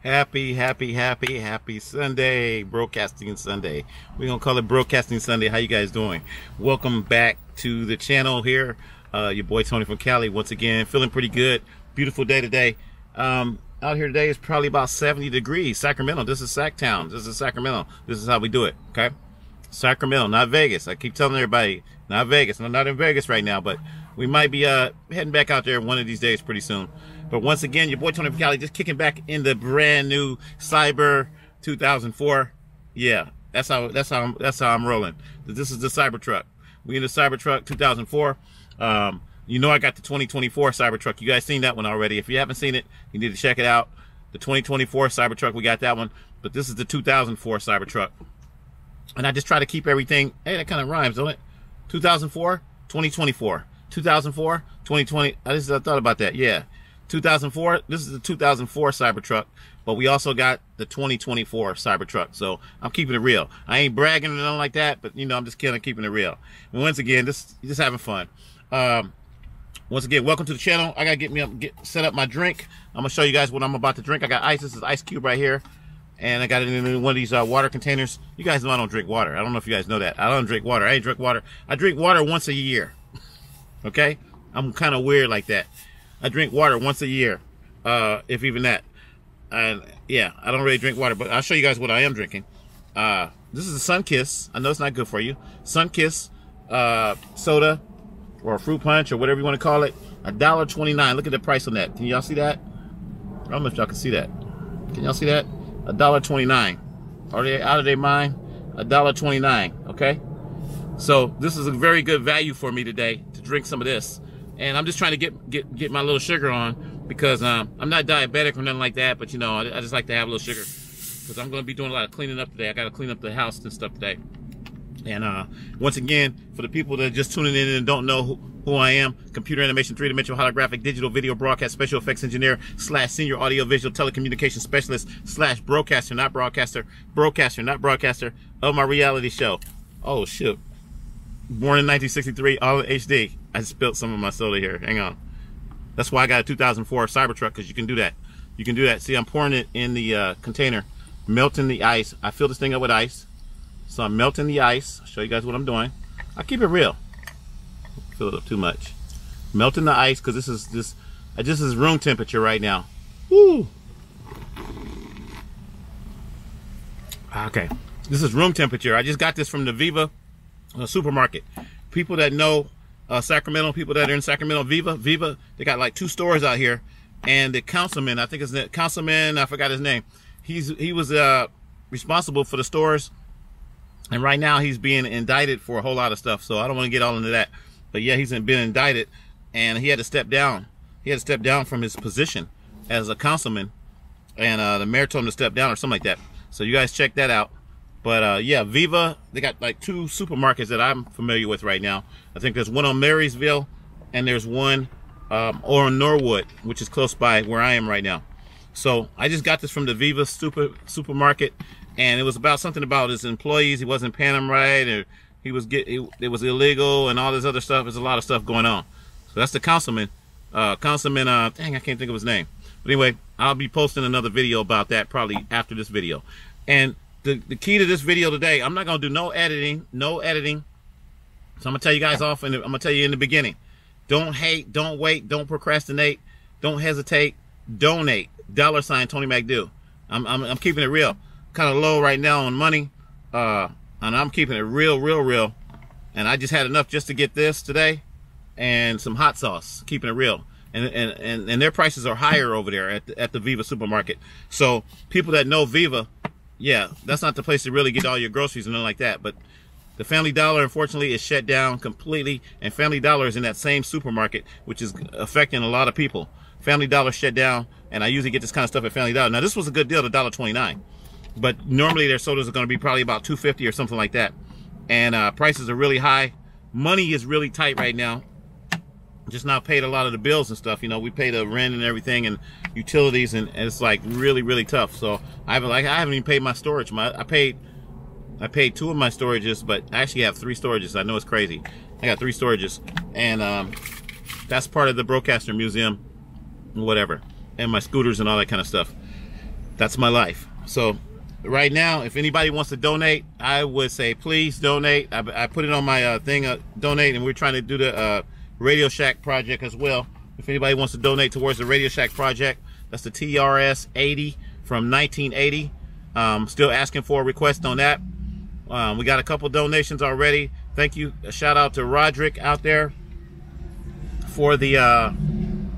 Happy Sunday, Broadcasting Sunday. We're gonna call it Broadcasting Sunday. How you guys doing? Welcome back to the channel here. Your boy Tony from Cali once again, feeling pretty good. Beautiful day today. Out here today is probably about 70 degrees. Sacramento, this is Sacktown. This is Sacramento. This is how we do it, okay? Sacramento, not Vegas. I keep telling everybody, not Vegas. I'm not in Vegas right now, but we might be heading back out there one of these days pretty soon. But once again, your boy Tony from Cali just kicking back in the brand new Cyber 2004. Yeah, that's how I'm rolling. This is the Cybertruck. We in the Cybertruck 2004. You know I got the 2024 Cybertruck. You guys seen that one already. If you haven't seen it, you need to check it out. The 2024 Cybertruck, we got that one. But this is the 2004 Cybertruck. And I just try to keep everything. Hey, that kind of rhymes, don't it? 2004, 2024. 2004, 2020. I thought about that. Yeah. 2004. This is the 2004 Cybertruck. But we also got the 2024 Cybertruck. So I'm keeping it real. I ain't bragging or nothing like that. But, you know, I'm just kind of keeping it real. And once again, just having fun. Once again, welcome to the channel. I gotta set up my drink. I'm gonna show you guys what I'm about to drink. I got ice. This is ice cube right here, and I got it in one of these water containers. You guys know I don't drink water. I don't know if you guys know that. I don't drink water. I ain't drink water. I drink water once a year. Okay, I'm kind of weird like that. I drink water once a year, if even that. And yeah, I don't really drink water, but I'll show you guys what I am drinking. This is a Sunkiss. I know it's not good for you. Sunkiss soda, or a fruit punch, or whatever you want to call it. $1.29. Look at the price on that. Can y'all see that? I don't know if y'all can see that. Can y'all see that? $1.29. Are they out of their mind? $1.29. Okay. So this is a very good value for me today to drink some of this, and I'm just trying to get my little sugar on because I'm not diabetic or nothing like that. But you know, I just like to have a little sugar because I'm going to be doing a lot of cleaning up today. I got to clean up the house and stuff today. And once again, for the people that are just tuning in and don't know who I am, computer animation, three-dimensional holographic digital video broadcast special effects engineer / senior audio visual telecommunications specialist / broadcaster, not broadcaster, broadcaster, not broadcaster of my reality show. Oh, shoot. Born in 1963, all in HD. I just spilled some of my soda here. Hang on. That's why I got a 2004 Cybertruck, because you can do that. You can do that. See, I'm pouring it in the container, melting the ice. I fill this thing up with ice. So I'm melting the ice. I'll show you guys what I'm doing. I keep it real. Fill it up too much. Melting the ice because this is room temperature right now. Woo! Okay, this is room temperature. I just got this from the Viva supermarket. People that know Sacramento, people that are in Sacramento, Viva, they got like 2 stores out here. And the councilman, I think his name, councilman, I forgot his name. He was responsible for the stores. And right now he's being indicted for a whole lot of stuff. So I don't want to get all into that. But yeah, he's been indicted and he had to step down. He had to step down from his position as a councilman. And the mayor told him to step down or something like that. So you guys check that out. But yeah, Viva, they got like 2 supermarkets that I'm familiar with right now. I think there's one on Marysville and there's one on Norwood, which is close by where I am right now. So I just got this from the Viva supermarket. And it was about something about his employees. He wasn't paying them right, or it was illegal, and all this other stuff. There's a lot of stuff going on. So that's the councilman. Dang, I can't think of his name. But anyway, I'll be posting another video about that probably after this video. And the key to this video today, I'm not gonna do no editing. So I'm gonna tell you guys off, and I'm gonna tell you in the beginning. Don't hate, don't wait, don't procrastinate, don't hesitate, donate. $sign Tony Mcdew. I'm keeping it real. Kind of low right now on money, and I'm keeping it real, and I just had enough just to get this today and some hot sauce, keeping it real, and their prices are higher over there at the Viva supermarket. So people that know Viva, yeah, that's not the place to really get all your groceries and nothing like that. But the Family Dollar, unfortunately, is shut down completely, and Family Dollar is in that same supermarket, which is affecting a lot of people. Family Dollar shut down, and I usually get this kind of stuff at Family Dollar. Now this was a good deal, $1.29. But normally their sodas are going to be probably about $2.50 or something like that. And prices are really high. Money is really tight right now. Just not paid a lot of the bills and stuff. You know, we pay the rent and everything and utilities, and it's like really tough. So I haven't even paid my storage. I paid 2 of my storages, but I actually have 3 storages. I know it's crazy. I got 3 storages, and that's part of the Broadcaster Museum, whatever, and my scooters and all that kind of stuff. That's my life. So right now, if anybody wants to donate, I would say please donate. I put it on my thing, donate, and we're trying to do the Radio Shack project as well. If anybody wants to donate towards the Radio Shack project, that's the TRS 80 from 1980. Still asking for a request on that. We got a couple donations already. Thank you. A shout out to Roderick out there for the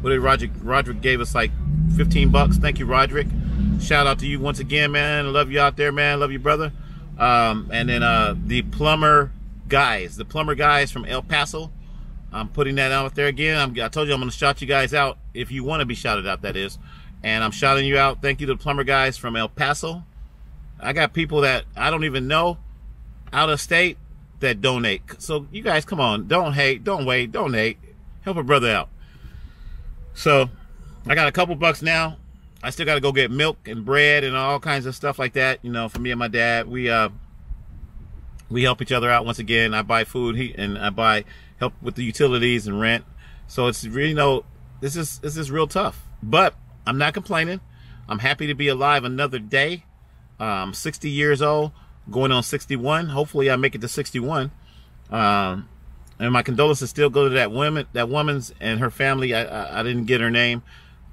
what did Roderick gave us like 15 bucks. Thank you, Roderick. Shout out to you once again, man. I love you out there, man. Love you, brother. And then the plumber guys from El Paso. I'm putting that out there again. I told you I'm going to shout you guys out if you want to be shouted out, that is. And I'm shouting you out. Thank you to the plumber guys from El Paso. I got people that I don't even know out of state that donate. So you guys, come on. Don't hate. Don't wait. Donate. Help a brother out. So I got a couple bucks now. I still got to go get milk and bread and all kinds of stuff like that. You know, for me and my dad, we help each other out once again. I buy food, and I buy help with the utilities and rent. So it's really, you know, this is real tough. But I'm not complaining. I'm happy to be alive another day. 60 years old, going on 61. Hopefully I make it to 61. And my condolences still go to that woman's and her family. I didn't get her name,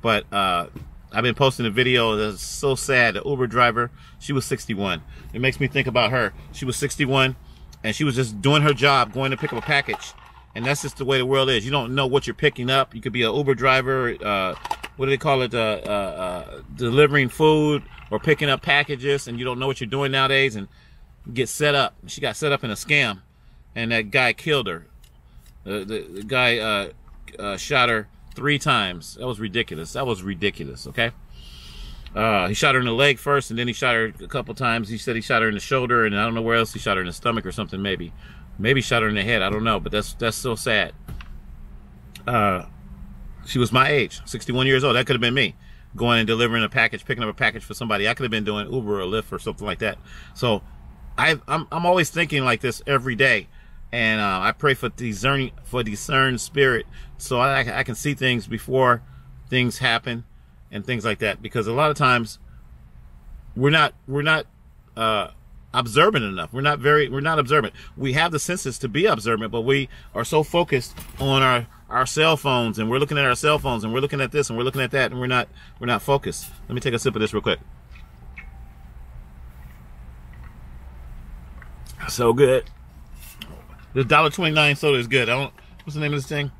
but I've been posting a video that's so sad. The Uber driver, she was 61. It makes me think about her. She was 61, and she was just doing her job, going to pick up a package. And that's just the way the world is. You don't know what you're picking up. You could be an Uber driver, what do they call it, delivering food or picking up packages, and you don't know what you're doing nowadays, and get set up. She got set up in a scam, and that guy killed her. The guy shot her 3 times. That was ridiculous. That was ridiculous, okay? He shot her in the leg first, and then he shot her a couple times. He said he shot her in the shoulder, and I don't know where else he shot her in the stomach or something, maybe. Maybe shot her in the head. I don't know, but that's so sad. She was my age, 61 years old. That could have been me, going and delivering a package, picking up a package for somebody. I could have been doing Uber or Lyft or something like that. So I'm always thinking like this every day, and I pray for discerned spirit, so I can see things before things happen and things like that. Because a lot of times we're not observant enough. We're not observant. We have the senses to be observant, but we are so focused on our cell phones, and we're looking at our cell phones, and we're looking at this, and we're looking at that, and we're not focused. Let me take a sip of this real quick. So good. The $1.29 soda is good. What's the name of this thing?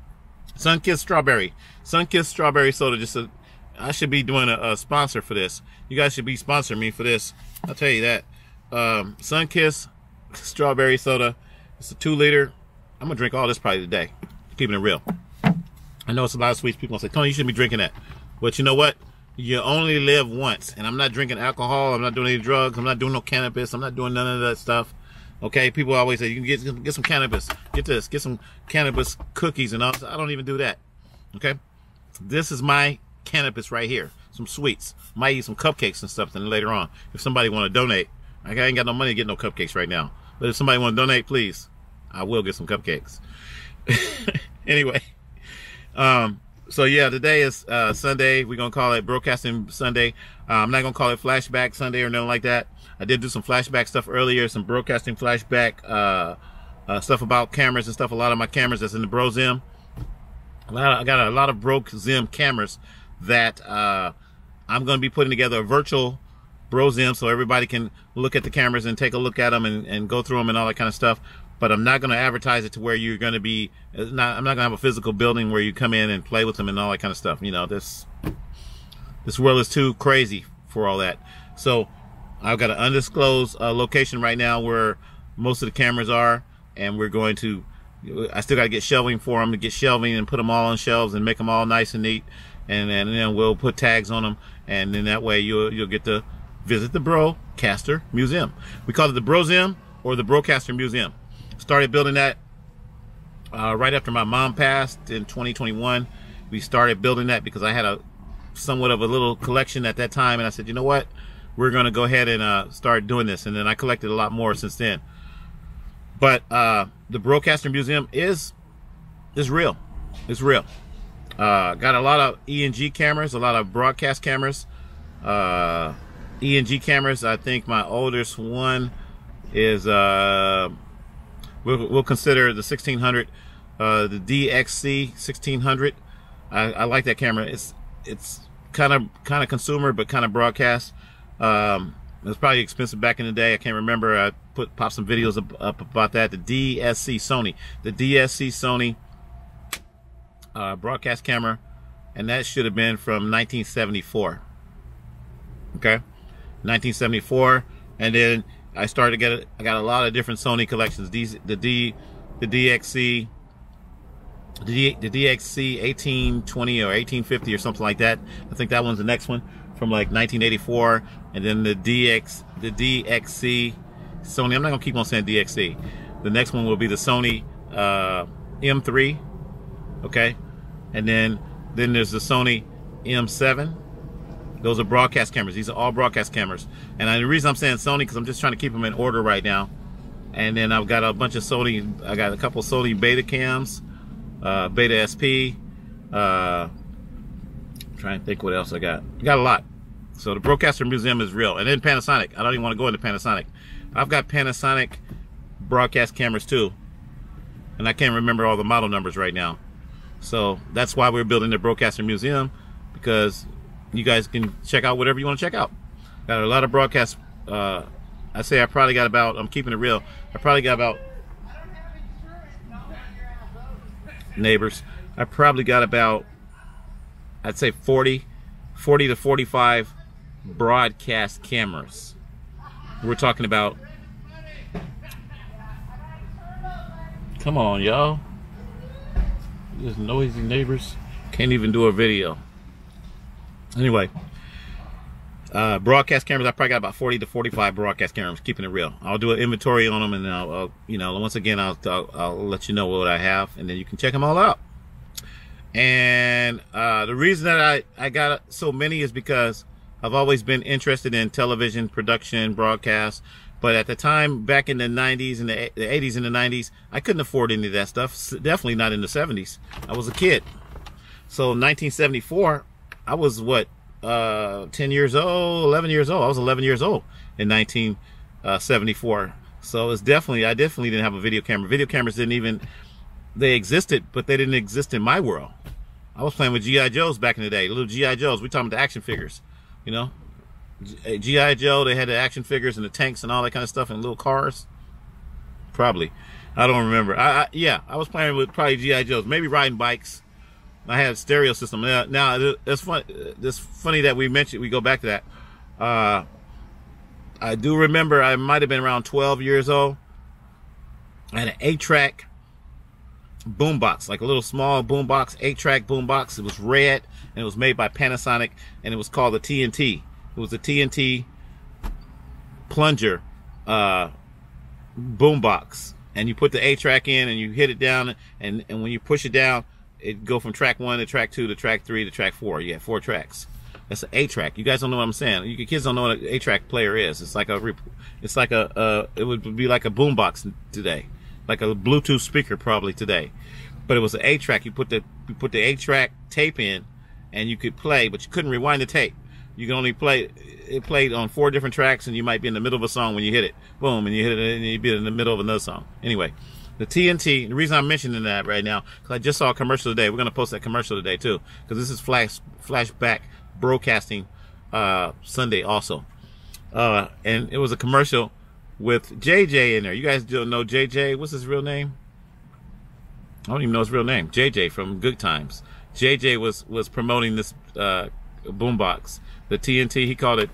Sunkissed Strawberry. Sunkissed Strawberry soda. I should be doing a sponsor for this. You guys should be sponsoring me for this. I'll tell you that. Sunkissed Strawberry soda. It's a 2-liter. I'm gonna drink all this probably today. Keeping it real. I know it's a lot of sweets. People say, Tony, you shouldn't be drinking that. But you know what? You only live once. And I'm not drinking alcohol. I'm not doing any drugs. I'm not doing no cannabis. I'm not doing none of that stuff. Okay? People always say, you can get some cannabis. Get this. Get some cannabis cookies and all. I don't even do that. Okay? This is my cannabis right here. Some sweets. Might eat some cupcakes and stuff then later on. If somebody want to donate. I ain't got no money to get no cupcakes right now. But if somebody want to donate, please. I will get some cupcakes. Anyway. So yeah, today is Sunday. We're gonna call it Broadcasting Sunday. I'm not gonna call it Flashback Sunday or nothing like that. I did do some flashback stuff earlier, some broadcasting flashback stuff about cameras and stuff. A lot of my cameras that's in the BroZim. I got a lot of BroZim cameras that I'm gonna be putting together a virtual BroZim so everybody can look at the cameras and take a look at them and go through them and all that kind of stuff. But I'm not going to advertise it to where you're going to be. I'm not going to have a physical building where you come in and play with them and all that kind of stuff. You know, this world is too crazy for all that. So I've got an undisclosed location right now where most of the cameras are, and we're going to. I still got to get shelving for them, to get shelving and put them all on shelves and make them all nice and neat, and then we'll put tags on them, and then that way you'll get to visit the Broadcaster Museum. We call it the BroZim or the Broadcaster Museum. Started building that right after my mom passed in 2021. We started building that because I had somewhat of a little collection at that time, and I said, you know what, we're going to go ahead and start doing this. And then I collected a lot more since then. But the Broadcaster Museum is real. It's real. Got a lot of E&G cameras, a lot of broadcast cameras. E&G cameras. I think my oldest one is we'll consider the 1600, the DXC 1600. I like that camera. It's kind of consumer, but kind of broadcast. It was probably expensive back in the day. I can't remember. I popped some videos up about that. The DSC Sony, broadcast camera, and that should have been from 1974. Okay, 1974, and then I started to get. I got a lot of different Sony collections. The DXC. The DXC 1820 or 1850 or something like that. I think that one's the next one from like 1984, and then the DXC Sony. I'm not gonna keep on saying DXC. The next one will be the Sony M3. Okay, and then there's the Sony M7. Those are broadcast cameras. These are all broadcast cameras. And the reason I'm saying Sony because I'm just trying to keep them in order right now. And then I've got a bunch of Sony. I got a couple Sony Beta cams. Beta SP, trying to think what else I got. A lot. So the Broadcaster Museum is real. And then Panasonic. I don't even want to go into Panasonic. I've got Panasonic broadcast cameras too. And I can't remember all the model numbers right now. So that's why we're building the Broadcaster Museum, because you guys can check out whatever you want to check out. Got a lot of broadcast. I say I probably got about, I'm keeping it real, I probably got about, neighbors, I probably got about, I'd say 40 to 45 broadcast cameras. We're talking about, come on y'all, just noisy neighbors, can't even do a video. Anyway, broadcast cameras, I probably got about 40 to 45 broadcast cameras, keeping it real. I'll do an inventory on them, and I'll you know, once again, I'll let you know what I have, and then you can check them all out. And the reason that I got so many is because I've always been interested in television production, broadcast. But at the time, back in the 90s and the 80s and the 90s, I couldn't afford any of that stuff. Definitely not in the 70s. I was a kid. So 1974, I was what? 10 years old, 11 years old. I was 11 years old in 1974. So it's definitely, I definitely didn't have a video camera. Video cameras didn't even, they existed, but they didn't exist in my world. I was playing with G.I. Joes back in the day, little G.I. Joes. We're talking about the action figures, you know. G.I. Joe, they had the action figures and the tanks and all that kind of stuff and little cars. Probably. I don't remember. Yeah, I was playing with probably G.I. Joes, maybe riding bikes. I had a stereo system. Now it's fun. It's funny that we go back to that. I do remember I might have been around 12 years old. I had an 8-track boombox, like a little small boombox, 8-track boombox. It was red and it was made by Panasonic, and it was called the TNT. It was a TNT plunger boombox, and you put the 8-track in and you hit it down, and when you push it down, it go from track 1 to track 2 to track 3 to track 4. You have 4 tracks. That's an 8-track. You guys don't know what I'm saying. You kids don't know what an 8-track player is. It's like it would be like a boombox today, like a Bluetooth speaker probably today. But it was an 8-track. You put the 8-track tape in, and you could play, but you couldn't rewind the tape. You can only play. It played on 4 different tracks, and you might be in the middle of a song when you hit it. Boom, and you hit it, and you'd be in the middle of another song. Anyway. The TNT, the reason I'm mentioning that right now, because I just saw a commercial today. We're going to post that commercial today, too, because this is flashback broadcasting Sunday also. And it was a commercial with JJ in there. You guys don't know JJ? What's his real name? I don't even know his real name. JJ from Good Times. JJ was promoting this boombox. The TNT, he called it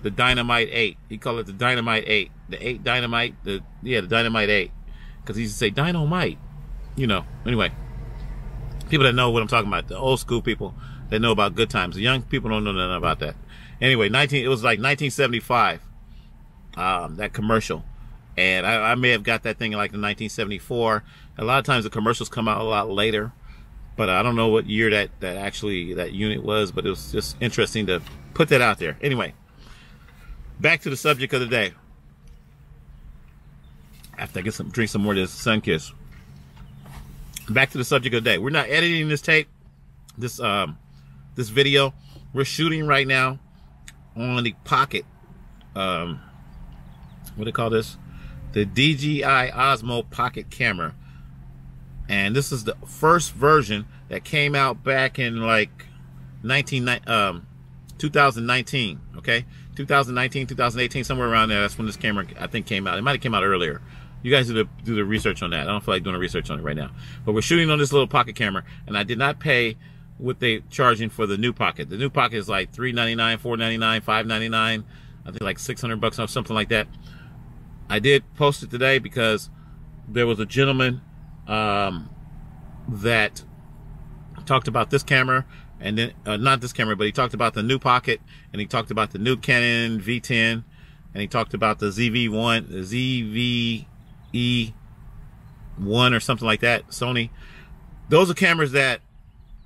the Dynamite 8. He called it the Dynamite 8. The 8 Dynamite, the Dynamite 8. Because he used to say dynamite, you know. Anyway, people that know what I'm talking about, the old school people that know about Good Times. The young people don't know nothing about that. Anyway, it was like 1975, that commercial, and I may have got that thing in like in 1974. A lot of times the commercials come out a lot later, but I don't know what year that unit was. But it was just interesting to put that out there. Anyway, back to the subject of the day. After I drink some more of this Sun Kiss. Back to the subject of the day. We're not editing this tape, this video. We're shooting right now on the Pocket what do they call this? The DJI Osmo Pocket Camera. And this is the first version that came out back in like 2019, okay? 2019, 2018, somewhere around there. That's when this camera, I think, came out. It might have came out earlier. You guys do the research on that. I don't feel like doing the research on it right now. But we're shooting on this little pocket camera, and I did not pay what they charging for the new pocket. The new pocket is like $399, $499, $599. I think like $600 or something like that. I did post it today because there was a gentleman that talked about this camera, and then not this camera, but he talked about the new pocket, and he talked about the new Canon V10, and he talked about the ZV1, the ZVE1 or something like that, Sony. Those are cameras that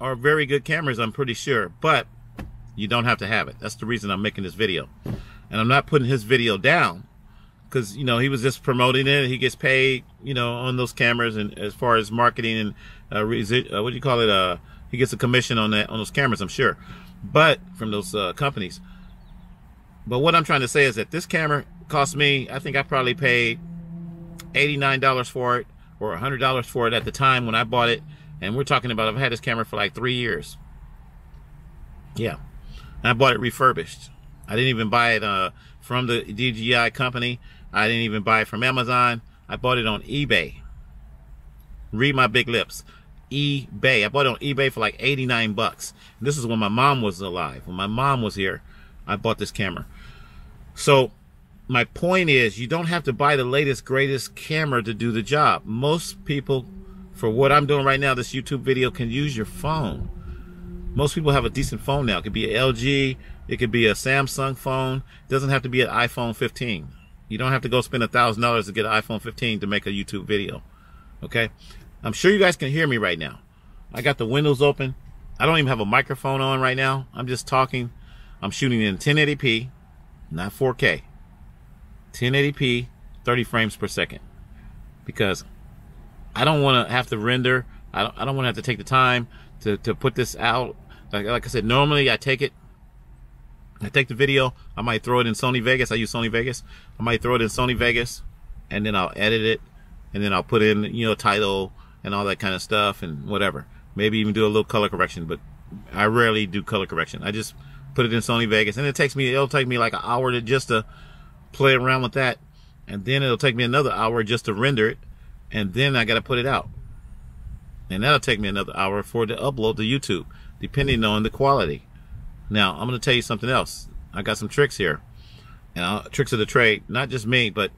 are very good cameras, I'm pretty sure, but you don't have to have it. That's the reason I'm making this video. And I'm not putting his video down, because, you know, he was just promoting it. He gets paid, you know, on those cameras, and as far as marketing and what do you call it? He gets a commission on that, on those cameras, I'm sure, but from those companies. But what I'm trying to say is that this camera cost me, I think I probably paid $89 for it, or $100 for it at the time when I bought it. And we're talking about, I've had this camera for like 3 years. Yeah, and I bought it refurbished. I didn't even buy it from the DJI company. I didn't even buy it from Amazon. I bought it on eBay. Read my big lips. eBay. I bought it on eBay for like 89 bucks. This is when my mom was alive. When my mom was here, I bought this camera. So my point is, you don't have to buy the latest, greatest camera to do the job. Most people, for what I'm doing right now, this YouTube video, can use your phone. Most people have a decent phone now. It could be an LG. It could be a Samsung phone. It doesn't have to be an iPhone 15. You don't have to go spend $1,000 to get an iPhone 15 to make a YouTube video. Okay? I'm sure you guys can hear me right now. I got the windows open. I don't even have a microphone on right now. I'm just talking. I'm shooting in 1080p, not 4K. 1080p, 30 frames per second. Because I don't want to have to render. I don't want to have to take the time to put this out. Like I said, normally I take the video, I might throw it in Sony Vegas. I use Sony Vegas. I might throw it in Sony Vegas, and then I'll edit it, and then I'll put in, you know, title and all that kind of stuff and whatever. Maybe even do a little color correction, but I rarely do color correction. I just put it in Sony Vegas, and it'll take me like an hour to play around with that, and then it'll take me another hour just to render it, and then I got to put it out. And that'll take me another hour for it to upload to YouTube, depending on the quality. Now, I'm going to tell you something else. I got some tricks here. And tricks of the trade. Not just me, but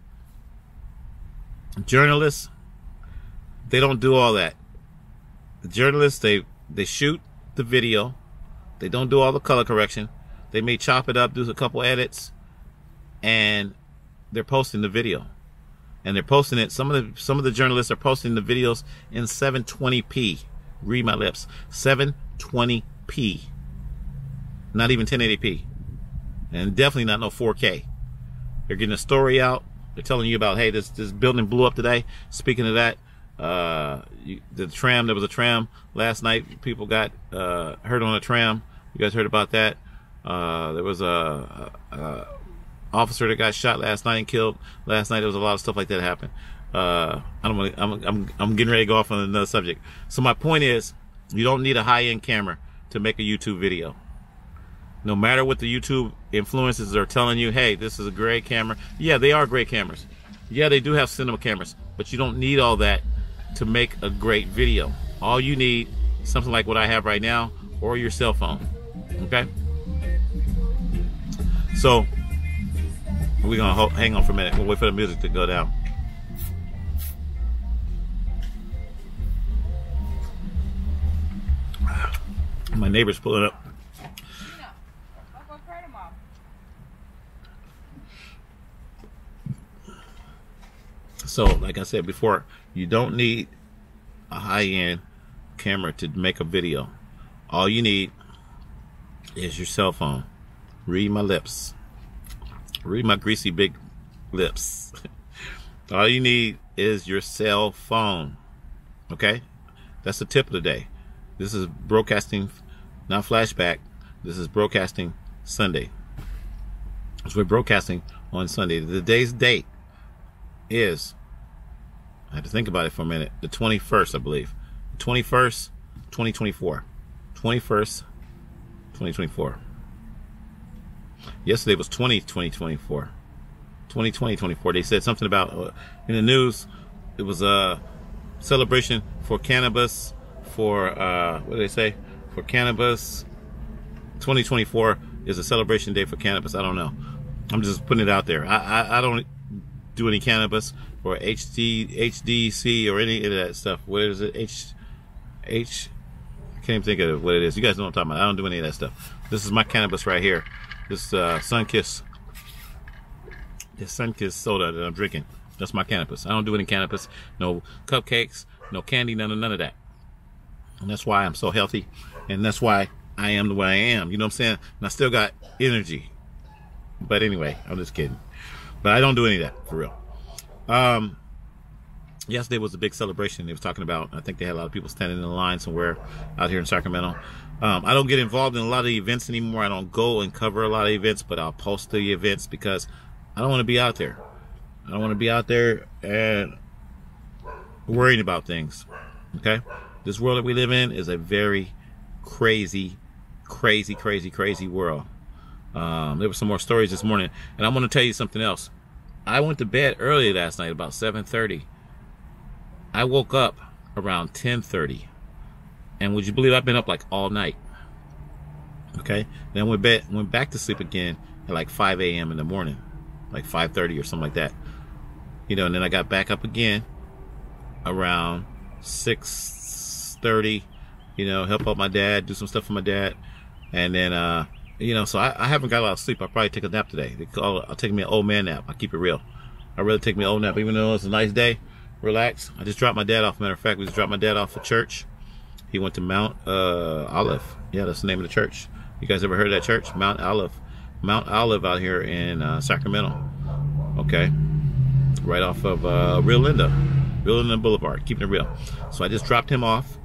journalists, they don't do all that. The journalists, they shoot the video. They don't do all the color correction. They may chop it up, do a couple edits, and they're posting the video. And they're posting it. Some of the journalists are posting the videos in 720p. Read my lips. 720p. Not even 1080p. And definitely not no 4K. They're getting a story out. They're telling you about, hey, this building blew up today. Speaking of that, the tram, there was a tram last night. People got hurt on a tram. You guys heard about that? There was a officer that got shot last night and killed last night. There was a lot of stuff like that happen. I'm getting ready to go off on another subject. So my point is, you don't need a high-end camera to make a YouTube video. No matter what the YouTube influencers are telling you, hey, this is a great camera. Yeah, they are great cameras. Yeah, they do have cinema cameras, but you don't need all that to make a great video. All you need is something like what I have right now, or your cell phone. Okay? So we're gonna hang on for a minute. We'll wait for the music to go down. My neighbor's pulling up. So, like I said before, you don't need a high-end camera to make a video. All you need is your cell phone. Read my lips. Read my greasy big lips. All you need is your cell phone. Okay? That's the tip of the day. This is broadcasting, not flashback. This is broadcasting Sunday. So we're broadcasting on Sunday. Today's date is, I had to think about it for a minute, the 21st, I believe. 21st, 2024. 21st, 2024. Yesterday was 2024. 2024. They said something about, in the news, it was a celebration for cannabis, for, what did they say? For cannabis. 2024 is a celebration day for cannabis. I don't know. I'm just putting it out there. I don't do any cannabis or HDC or any of that stuff. What is it? I can't even think of what it is. You guys know what I'm talking about. I don't do any of that stuff. This is my cannabis right here. This Sunkiss. This Sunkiss soda that I'm drinking. That's my cannabis. I don't do any cannabis. No cupcakes, no candy, none of that. And that's why I'm so healthy. And that's why I am the way I am. You know what I'm saying? And I still got energy. But anyway, I'm just kidding. But I don't do any of that, for real. Yesterday was a big celebration. They was talking about, I think they had a lot of people standing in the line somewhere out here in Sacramento. I don't get involved in a lot of the events anymore. I don't go and cover a lot of events, but I'll post the events because I don't want to be out there. I don't want to be out there and worrying about things. Okay? This world that we live in is a very crazy world. There were some more stories this morning, and I'm going to tell you something else. I went to bed early last night, about 7:30. I woke up around 10:30, and would you believe I've been up like all night? Okay, then went back to sleep again at like 5 a.m. in the morning, like 5:30 or something like that. You know, and then I got back up again around 6:30. You know, help out my dad, do some stuff for my dad, and then you know, so I haven't got a lot of sleep. I'll probably take a nap today. I'll take me an old man nap. I'll keep it real. I'd rather take me an old nap, even though it's a nice day. Relax. I just dropped my dad off. Matter of fact, we just dropped my dad off at church. He went to Mount Olive. Yeah, that's the name of the church. You guys ever heard of that church? Mount Olive. Mount Olive out here in Sacramento. Okay. Right off of Rio Linda Boulevard. Keeping it real. So I just dropped him off.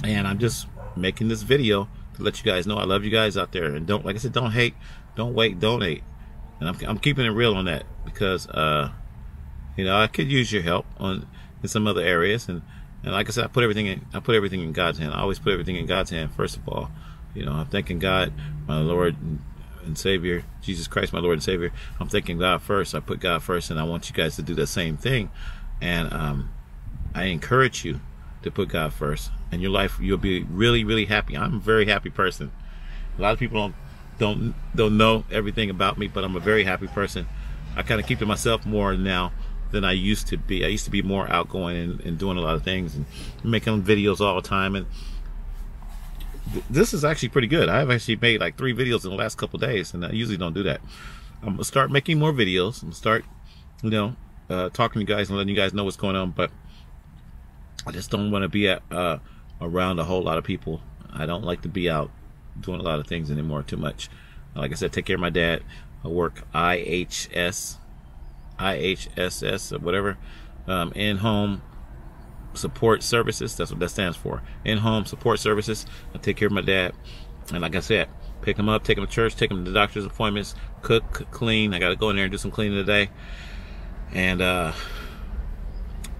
And I'm just making this video to let you guys know I love you guys out there, and don't, like I said, don't hate, don't wait, donate. And I'm keeping it real on that because you know, I could use your help in some other areas, and like I said, I put everything in God's hand. I always put everything in God's hand first of all. You know, I'm thanking God, my Lord and Savior, Jesus Christ, my Lord and Savior. I'm thanking God first. I put God first, and I want you guys to do the same thing. And I encourage you to put God first, and your life, you'll be really happy. I'm a very happy person. A lot of people don't know everything about me, but I'm a very happy person. I kind of keep to myself more now than I used to be. I used to be more outgoing and doing a lot of things and making videos all the time, and this is actually pretty good. I've actually made like 3 videos in the last couple of days, and I usually don't do that. I'm gonna start making more videos. I'm gonna start, you know, talking to you guys and letting you guys know what's going on, but I just don't want to be around a whole lot of people. I don't like to be out doing a lot of things anymore too much. Like I said, take care of my dad. I work IHSS or whatever, in-home support services. That's what that stands for. In-home support services. I take care of my dad, and like I said, pick him up, take him to church, take him to doctor's appointments, cook, clean. I got to go in there and do some cleaning today, and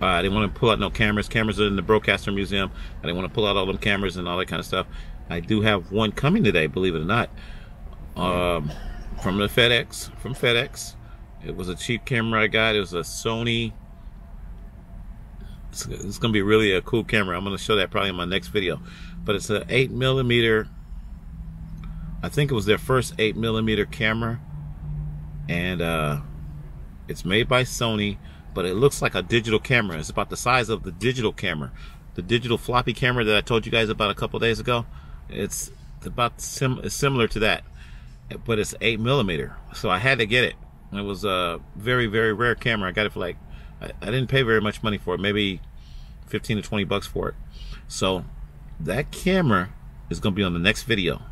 I didn't want to pull out no cameras. Cameras are in the Broadcaster Museum. I didn't want to pull out all them cameras and all that kind of stuff. I do have one coming today, believe it or not, from FedEx. It was a cheap camera I got. It was a Sony. It's going to be really a cool camera. I'm going to show that probably in my next video. But it's an 8mm. I think it was their first 8mm camera. And it's made by Sony. But it looks like a digital camera. It's about the size of the digital camera. The digital floppy camera that I told you guys about a couple days ago. It's about similar to that. But it's 8mm. So I had to get it. It was a very rare camera. I got it for like, I didn't pay very much money for it. Maybe 15 to 20 bucks for it. So that camera is going to be on the next video.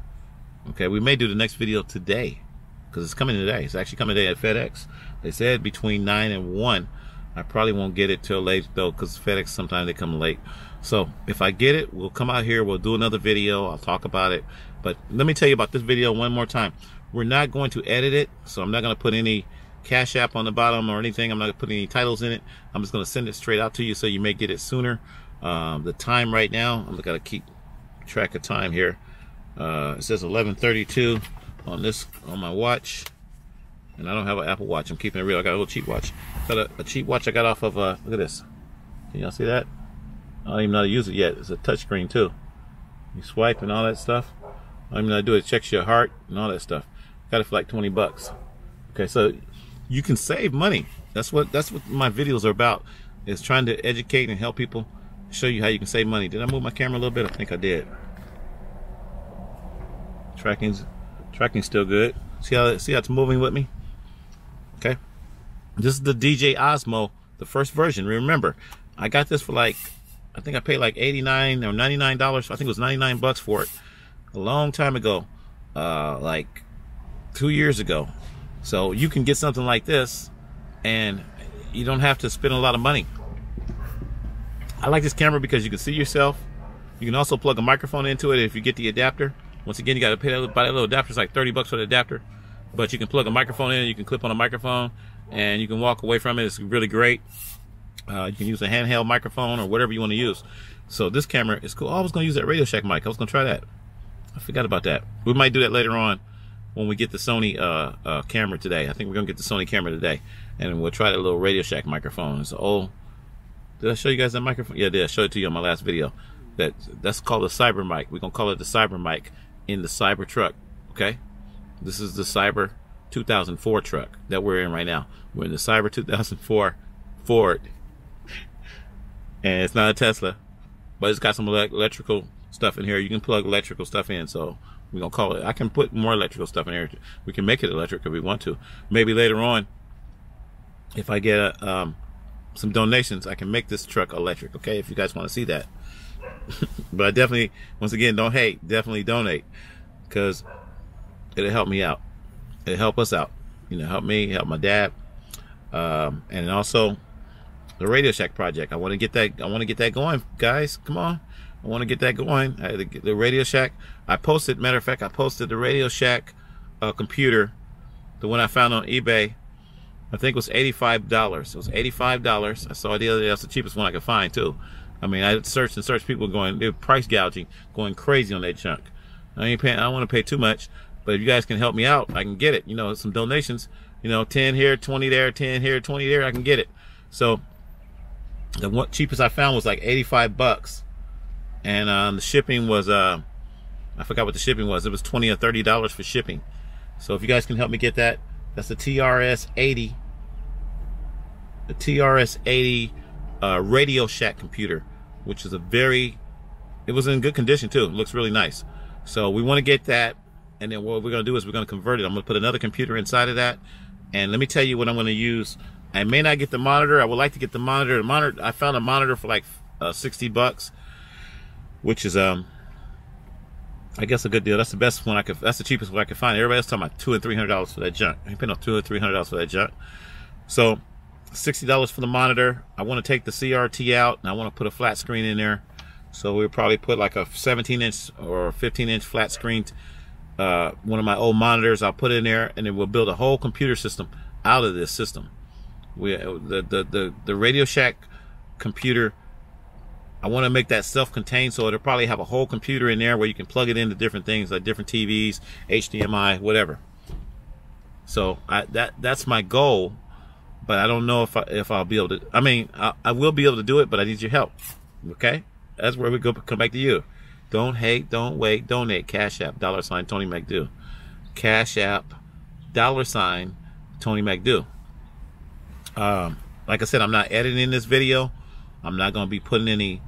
Okay, we may do the next video today because it's coming today. It's actually coming today at FedEx. They said between 9 and 1. I probably won't get it till late though, because FedEx sometimes they come late. So if I get it, we'll come out here, we'll do another video, I'll talk about it. But let me tell you about this video one more time. We're not going to edit it, so I'm not going to put any Cash App on the bottom or anything. I'm not going to put any titles in it. I'm just going to send it straight out to you, so you may get it sooner. The time right now, I'm going to keep track of time here. It says 11:32 on my watch, and I don't have an Apple Watch. I'm keeping it real. I got a little cheap watch. Got a cheap watch I got off of look at this. Can y'all see that? I don't even know how to use it yet. It's a touchscreen too. You swipe and all that stuff. I don't even know how to do it. It checks your heart and all that stuff. Got it for like 20 bucks. Okay, so you can save money. That's what my videos are about. Is trying to educate and help people, show you how you can save money. Did I move my camera a little bit? I think I did. Tracking's still good. See how it's moving with me? Okay. This is the DJ Osmo, the first version. Remember, I got this for like, I think I paid like $89 or $99. I think it was 99 bucks for it a long time ago, like 2 years ago. So you can get something like this and you don't have to spend a lot of money. I like this camera because you can see yourself. You can also plug a microphone into it if you get the adapter. Once again, you got to pay buy that little adapter. It's like 30 bucks for the adapter. But you can plug a microphone in, you can clip on a microphone, and you can walk away from it. It's really great. You can use a handheld microphone or whatever you want to use. So this camera is cool. Oh, I was going to use that Radio Shack mic. I was going to try that. I forgot about that. We might do that later on when we get the Sony camera today. I think we're going to get the Sony camera today. And we'll try that little Radio Shack microphone. It's old. Did I show you guys that microphone? Yeah, I did. I showed it to you on my last video. That's called a Cyber mic. We're going to call it the Cyber mic in the Cyber truck. Okay? This is the Cyber 2004 truck that we're in right now. We're in the Cyber 2004 Ford. And it's not a Tesla, but it's got some electrical stuff in here. You can plug electrical stuff in. So we're going to call it. I can put more electrical stuff in here. We can make it electric if we want to. Maybe later on, if I get some donations, I can make this truck electric. Okay, if you guys want to see that. But I definitely, once again, don't hate. Definitely donate, because it'll help me out. It'll help us out. You know, help me, help my dad, and also the Radio Shack project. I want to get that. I want to get that going, guys. Come on, I want to get that going. The Radio Shack. I posted. Matter of fact, I posted the Radio Shack computer, the one I found on eBay. I think it was $85. It was $85. I saw it the other day. That's the cheapest one I could find too. I mean, I searched and searched. People going, they're price gouging, going crazy on that junk. I ain't paying. I don't want to pay too much, but if you guys can help me out, I can get it. You know, some donations. You know, 10 here, 20 there, 10 here, 20 there. I can get it. So the cheapest I found was like 85 bucks, and the shipping was I forgot what the shipping was. It was $20 or $30 for shipping. So if you guys can help me get that, that's the TRS-80. The TRS-80 Radio Shack computer, which is it was in good condition too. It looks really nice. So we want to get that, and then what we're going to do is we're going to convert it. I'm going to put another computer inside of that, and let me tell you what I'm going to use. I may not get the monitor. I would like to get the monitor. The monitor, I found a monitor for like 60 bucks, which is I guess a good deal. That's the best one that's the cheapest one I could find. Everybody else talking about $200 and $300 for that junk. I ain't paying no $200 or $300 for that junk. So $60 for the monitor. I want to take the CRT out, and I want to put a flat screen in there. So we'll probably put like a 17-inch or 15-inch flat screen. One of my old monitors, I'll put in there, and then we'll build a whole computer system out of this system. The Radio Shack computer, I want to make that self-contained, so it'll probably have a whole computer in there where you can plug it into different things like different TVs, HDMI, whatever. So that's my goal, but I don't know if I'll be able to. I mean, I will be able to do it, but I need your help. Okay, that's where we come back to you. Don't hate, don't wait, donate. Cash App, $ Tony Mcdew. Cash App, $ Tony Mcdew. Like I said, I'm not editing this video. I'm not going to be putting any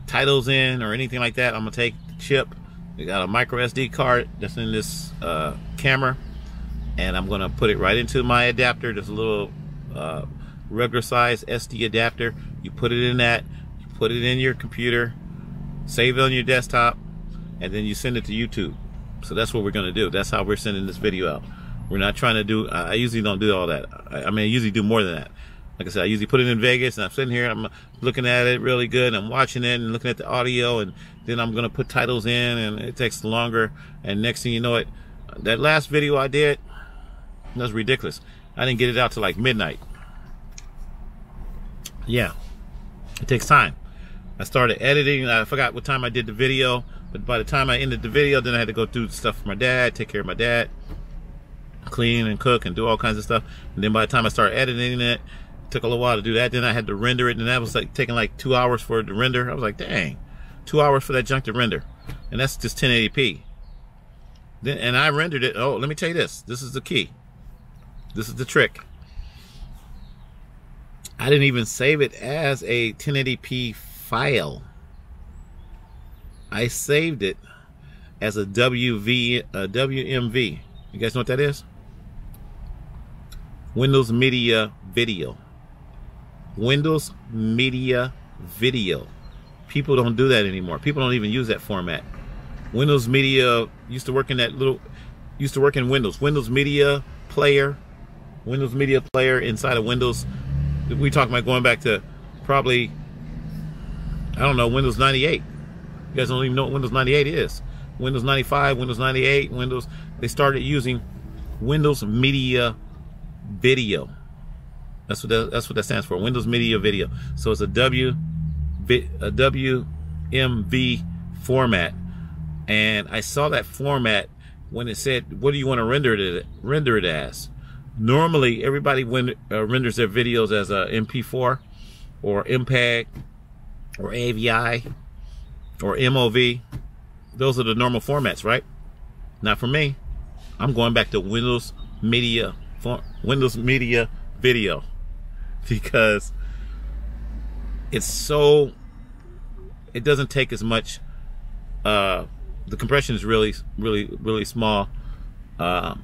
titles in or anything like that. I'm going to take the chip. We got a micro SD card that's in this camera, and I'm going to put it right into my adapter. There's a little regular size SD adapter. You put it in that, you put it in your computer, save it on your desktop, and then you send it to YouTube. So that's what we're going to do. That's how we're sending this video out. We're not trying to do, I usually don't do all that. I mean, I usually do more than that. Like I said, I usually put it in Vegas, and I'm sitting here, I'm looking at it really good, and I'm watching it and looking at the audio, and then I'm going to put titles in, and it takes longer, and next thing you know it, That last video I did, that was ridiculous. I didn't get it out till like midnight. Yeah, it takes time. I started editing. I forgot what time I did the video, but by the time I ended the video, then I had to go do stuff for my dad, take care of my dad, clean and cook and do all kinds of stuff. And then by the time I started editing it, took a little while to do that. Then I had to render it, and that was like taking like 2 hours for it to render. I was like, dang, 2 hours for that junk to render, and that's just 1080p. Then, and I rendered it. Oh, let me tell you this. This is the key. This is the trick. I didn't even save it as a 1080p file. I saved it as a WMV. You guys know what that is? Windows Media Video. Windows Media Video. People don't do that anymore. People don't even use that format. Windows Media used to work in Windows. Windows Media Player. Windows Media Player inside of Windows. We talking about going back to probably, I don't know, Windows 98. You guys don't even know what Windows 98 is. Windows 95, Windows 98, they started using Windows Media Video. That's what that stands for. Windows Media Video. So it's a WMV format. And I saw that format when it said, what do you want to render it as? Normally, everybody renders their videos as a MP4 or MPEG or AVI or MOV. Those are the normal formats, right? Not for me. I'm going back to Windows Media Video, because it doesn't take as much. The compression is really small.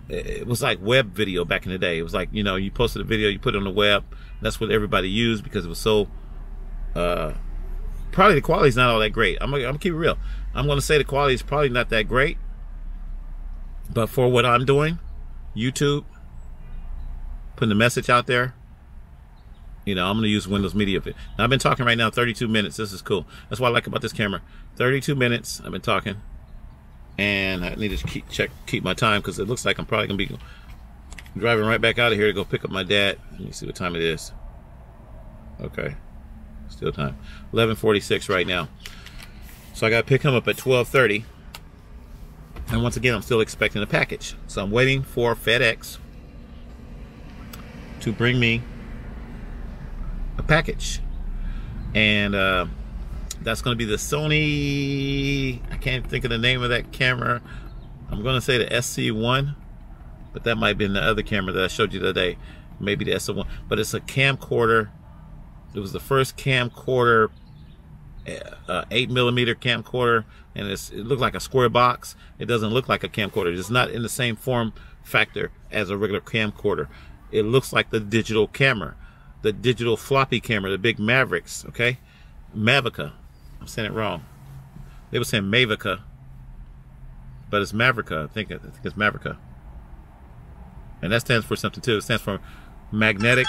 It was like web video back in the day. It was like, you know, you posted a video, you put it on the web. That's what everybody used because it was so. Probably the quality is not all that great. I'm gonna keep it real. I'm gonna say the quality is probably not that great. But for what I'm doing, YouTube, putting the message out there, you know, I'm gonna use Windows Media. Now, I've been talking right now 32 minutes. This is cool. That's what I like about this camera. 32 minutes. I've been talking. And I need to keep my time because it looks like I'm probably gonna be driving right back out of here to go pick up my dad. Let me see what time it is. Okay, still time. 11:46 right now. So I gotta pick him up at 12:30. And once again, I'm still expecting a package. So I'm waiting for FedEx to bring me a package, and that's going to be the Sony, I can't think of the name of that camera. I'm going to say the SC1, but that might have been the other camera that I showed you the other day. Maybe the SC1, but it's a camcorder. It was the first camcorder, 8mm camcorder, and it looked like a square box. It doesn't look like a camcorder. It's not in the same form factor as a regular camcorder. It looks like the digital camera, the digital floppy camera, the big Mavericks, okay? Mavica. I'm saying it wrong. They were saying Mavica, but it's Mavica. I think it's Mavica, and that stands for something too. It stands for magnetic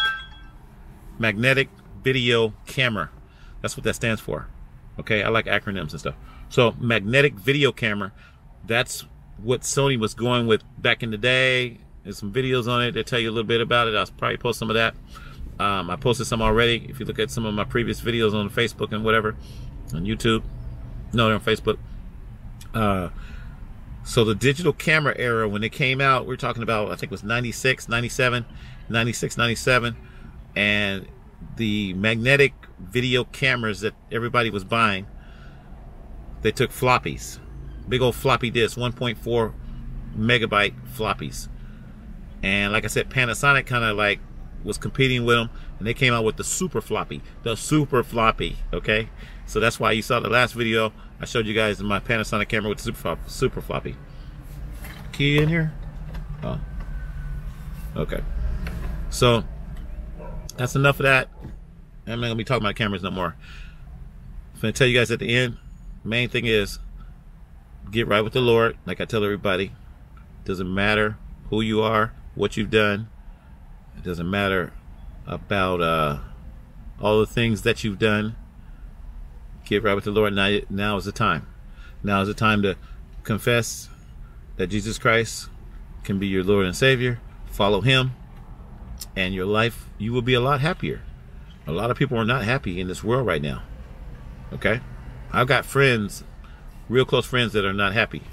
video camera. That's what that stands for. Okay, I like acronyms and stuff. So magnetic video camera. That's what Sony was going with back in the day. There's some videos on it that tell you a little bit about it. I'll probably post some of that. I posted some already. If you look at some of my previous videos on Facebook and whatever, on YouTube, no, they're on Facebook. So the digital camera era, when it came out, we're talking about, I think it was 96, 97, and the magnetic video cameras that everybody was buying, they took floppies, big old floppy disk, 1.4 megabyte floppies. And like I said, Panasonic kind of like was competing with them, and they came out with the super floppy, okay? So that's why you saw the last video I showed you guys in my Panasonic camera with the super floppy. Key in here? Oh, okay. So that's enough of that. I'm not gonna be talking about cameras no more. I'm gonna tell you guys at the end, main thing is get right with the Lord. Like I tell everybody, doesn't matter who you are, what you've done. It doesn't matter about all the things that you've done. Get right with the Lord. Now is the time. Now is the time to confess that Jesus Christ can be your Lord and Savior, follow him, and your life, you will be a lot happier. A lot of people are not happy in this world right now. Okay? I've got friends, real close friends, that are not happy.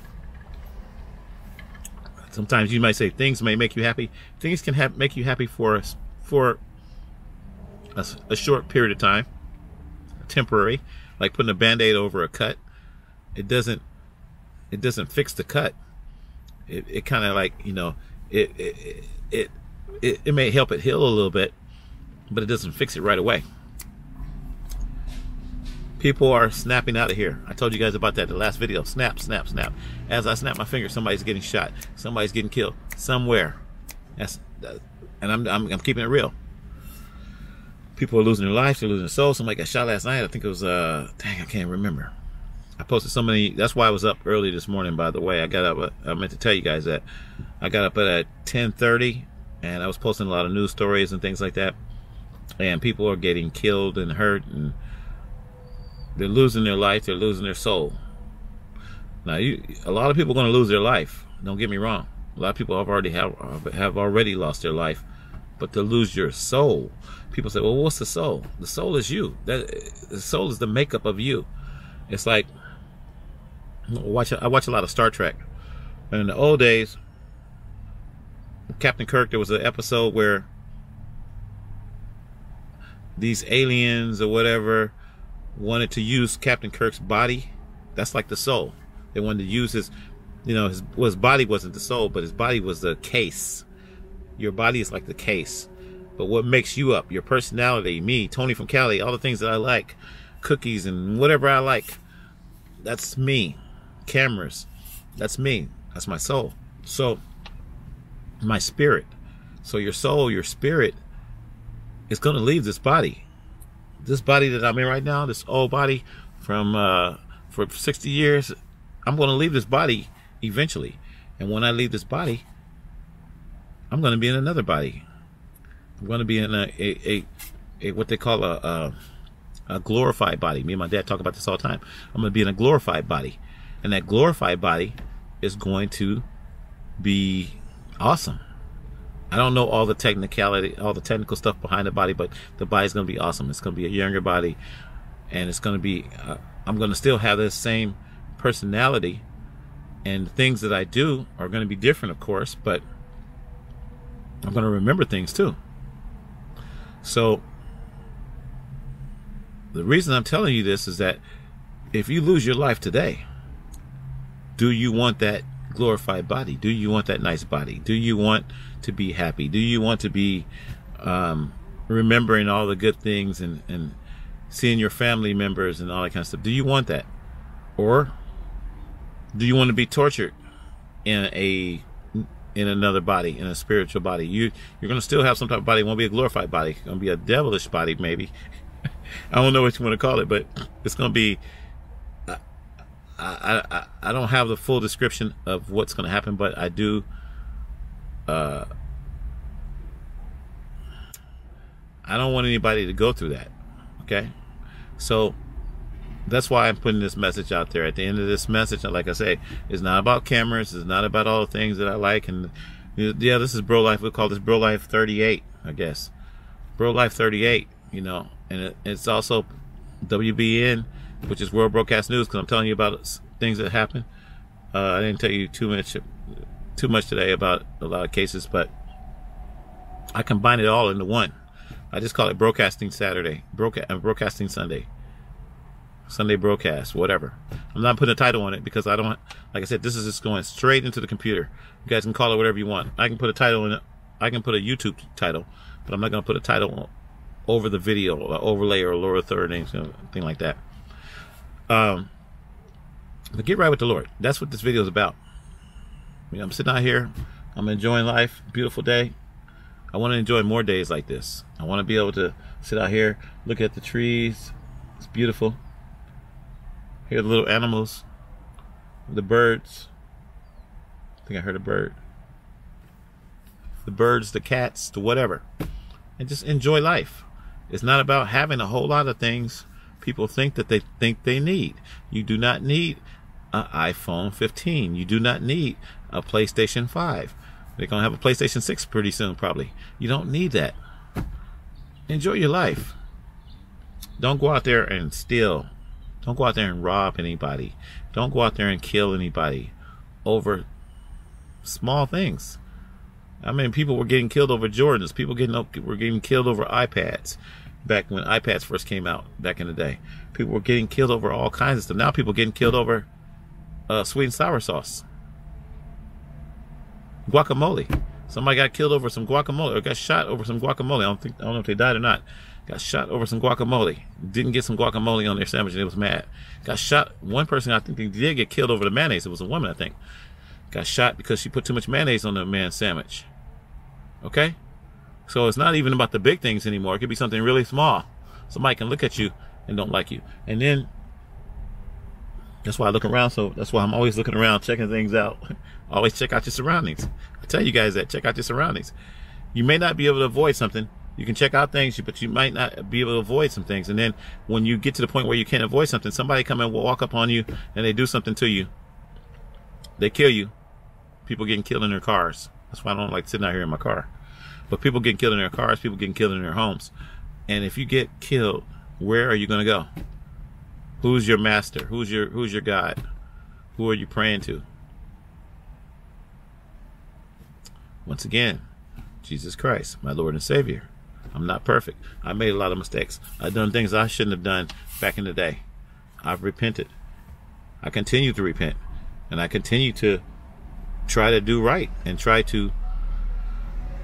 Sometimes you might say things may make you happy. Things can make you happy for a short period of time, temporary, like putting a Band-Aid over a cut. It doesn't fix the cut. It kind of like, you know, it may help it heal a little bit, but it doesn't fix it right away. People are snapping out of here. I told you guys about that in the last video. Snap, snap, snap. As I snap my finger, somebody's getting shot. Somebody's getting killed somewhere. And I'm keeping it real. People are losing their lives. They're losing their souls. Somebody got shot last night. I think it was dang, I can't remember. I posted so many. That's why I was up early this morning. By the way, I got up. I meant to tell you guys that I got up at 10:30, and I was posting a lot of news stories and things like that. And people are getting killed and hurt, and they're losing their life. They're losing their soul. Now, a lot of people are going to lose their life. Don't get me wrong. A lot of people have already lost their life, but to lose your soul, people say, "Well, what's the soul?" The soul is you. The soul is the makeup of you. It's like I watch a lot of Star Trek, and in the old days, Captain Kirk, there was an episode where these aliens or whatever wanted to use Captain Kirk's body. That's like the soul. They wanted to use his, you know, his body wasn't the soul, but his body was the case. Your body is like the case. But what makes you up, your personality, me, Tony from Cali, all the things that I like, cookies and whatever I like, that's me. Cameras, that's me. That's my soul. So, my spirit. So your soul, your spirit is going to leave this body. This body that I'm in right now, this old body from for 60 years, I'm going to leave this body eventually. And when I leave this body, I'm going to be in another body. I'm going to be in a what they call a glorified body. Me and my dad talk about this all the time. I'm going to be in a glorified body. And that glorified body is going to be awesome. I don't know all the technicality, all the technical stuff behind the body, but the body's going to be awesome. It's going to be a younger body, and it's going to be, I'm going to still have the same personality, and the things that I do are going to be different, of course, but I'm going to remember things too. So the reason I'm telling you this is that if you lose your life today, do you want that glorified body? Do you want that nice body? Do you want to be happy? Do you want to be remembering all the good things and seeing your family members and all that kind of stuff? Do you want that? Or do you want to be tortured in another body, in a spiritual body? You're going to still have some type of body. It won't be a glorified body. It's going to be a devilish body, maybe. I don't know what you want to call it, but it's going to be, I don't have the full description of what's going to happen, but I do. I don't want anybody to go through that. Okay, so that's why I'm putting this message out there. At the end of this message, like I say, it's not about cameras. It's not about all the things that I like. And yeah, this is Bro Life. We'll call this Bro Life 38, I guess. Bro Life 38. You know, and it's also WBN, which is World Broadcast News, because I'm telling you about things that happen. I didn't tell you too much today about a lot of cases, but I combine it all into one. I just call it Broadcasting Saturday, Broadcasting Sunday, Sunday broadcast, whatever. I'm not putting a title on it because I don't, like I said, this is just going straight into the computer. You guys can call it whatever you want. I can put a title in it. I can put a YouTube title, but I'm not going to put a title over the video, or overlay, or lower third, anything like that. But get right with the Lord. That's what this video is about. You know, I'm sitting out here. I'm enjoying life. Beautiful day. I want to enjoy more days like this. I want to be able to sit out here, look at the trees. It's beautiful. Hear the little animals, the birds. I think I heard a bird. The birds, the cats, the whatever. And just enjoy life. It's not about having a whole lot of things people think that they need. You do not need an iPhone 15. You do not need a PlayStation 5. They're going to have a PlayStation 6 pretty soon, probably. You don't need that. Enjoy your life. Don't go out there and steal. Don't go out there and rob anybody. Don't go out there and kill anybody over small things. I mean, people were getting killed over Jordans. People were getting killed over iPads back when iPads first came out back in the day. People were getting killed over all kinds of stuff. Now people are getting killed over sweet and sour sauce. Guacamole. Somebody got killed over some guacamole, or got shot over some guacamole. I don't know if they died or not. Got shot over some guacamole. Didn't get some guacamole on their sandwich and they was mad. Got shot. One person, I think they did get killed over the mayonnaise. It was a woman, I think. Got shot because she put too much mayonnaise on the man's sandwich. Okay? So it's not even about the big things anymore. It could be something really small. Somebody can look at you and don't like you. And then, that's why I look around. So that's why I'm always looking around, checking things out. Always check out your surroundings. I tell you guys that. Check out your surroundings. You may not be able to avoid something. You can check out things, but you might not be able to avoid some things. And then when you get to the point where you can't avoid something, somebody come and walk up on you and they do something to you. They kill you. People getting killed in their cars. That's why I don't like sitting out here in my car. But people getting killed in their cars, people getting killed in their homes. And if you get killed, where are you going to go? Who's your master? Who's your God? Who are you praying to? Once again, Jesus Christ, my Lord and Savior. I'm not perfect. I made a lot of mistakes. I've done things I shouldn't have done back in the day. I've repented. I continue to repent. And I continue to try to do right and try to